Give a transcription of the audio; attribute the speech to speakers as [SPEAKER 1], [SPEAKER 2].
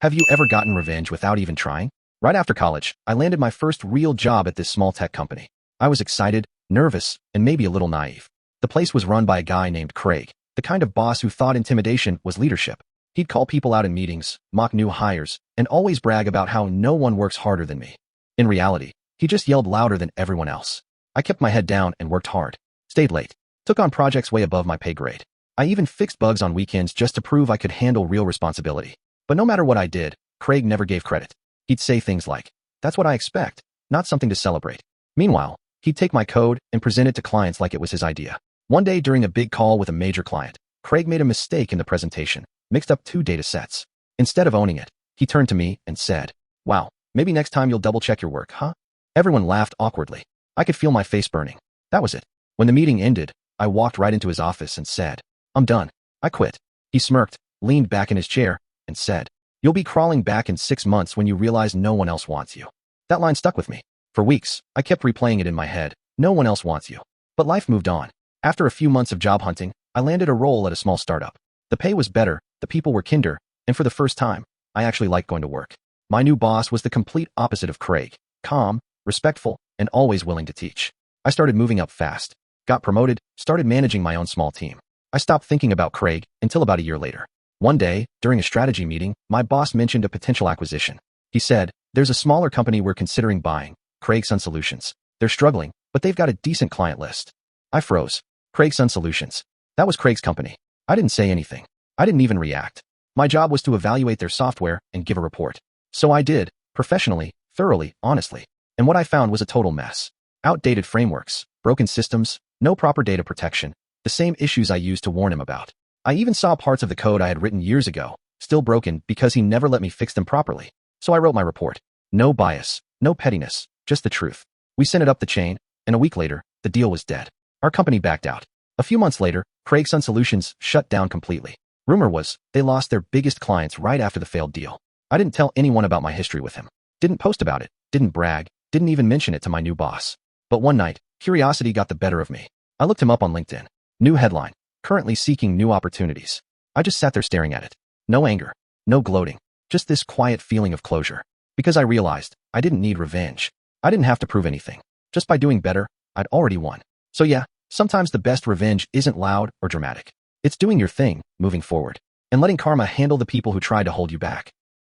[SPEAKER 1] Have you ever gotten revenge without even trying? Right after college, I landed my first real job at this small tech company. I was excited, nervous, and maybe a little naive. The place was run by a guy named Craig, the kind of boss who thought intimidation was leadership. He'd call people out in meetings, mock new hires, and always brag about how no one works harder than me. In reality, he just yelled louder than everyone else. I kept my head down and worked hard, stayed late, took on projects way above my pay grade. I even fixed bugs on weekends just to prove I could handle real responsibility. But no matter what I did, Craig never gave credit. He'd say things like, "That's what I expect, not something to celebrate." Meanwhile, he'd take my code and present it to clients like it was his idea. One day during a big call with a major client, Craig made a mistake in the presentation, mixed up two data sets. Instead of owning it, he turned to me and said, "Wow, maybe next time you'll double-check your work, huh?" Everyone laughed awkwardly. I could feel my face burning. That was it. When the meeting ended, I walked right into his office and said, "I'm done. I quit." He smirked, leaned back in his chair, and said, "You'll be crawling back in 6 months when you realize no one else wants you." That line stuck with me. For weeks, I kept replaying it in my head. No one else wants you. But life moved on. After a few months of job hunting, I landed a role at a small startup. The pay was better, the people were kinder, and for the first time, I actually liked going to work. My new boss was the complete opposite of Craig, calm, respectful, and always willing to teach. I started moving up fast, got promoted, started managing my own small team. I stopped thinking about Craig until about a year later. One day, during a strategy meeting, my boss mentioned a potential acquisition. He said, "There's a smaller company we're considering buying, Craig Sun Solutions. They're struggling, but they've got a decent client list." I froze. Craig Sun Solutions. That was Craig's company. I didn't say anything. I didn't even react. My job was to evaluate their software and give a report. So I did, professionally, thoroughly, honestly. And what I found was a total mess. Outdated frameworks, broken systems, no proper data protection, the same issues I used to warn him about. I even saw parts of the code I had written years ago, still broken because he never let me fix them properly. So I wrote my report. No bias, no pettiness, just the truth. We sent it up the chain, and a week later, the deal was dead. Our company backed out. A few months later, Craig Sun Solutions shut down completely. Rumor was, they lost their biggest clients right after the failed deal. I didn't tell anyone about my history with him. Didn't post about it, didn't brag, didn't even mention it to my new boss. But one night, curiosity got the better of me. I looked him up on LinkedIn. New headline, currently seeking new opportunities. I just sat there staring at it. No anger, no gloating, just this quiet feeling of closure. Because I realized, I didn't need revenge. I didn't have to prove anything. Just by doing better, I'd already won. So yeah, sometimes the best revenge isn't loud or dramatic. It's doing your thing, moving forward, and letting karma handle the people who tried to hold you back.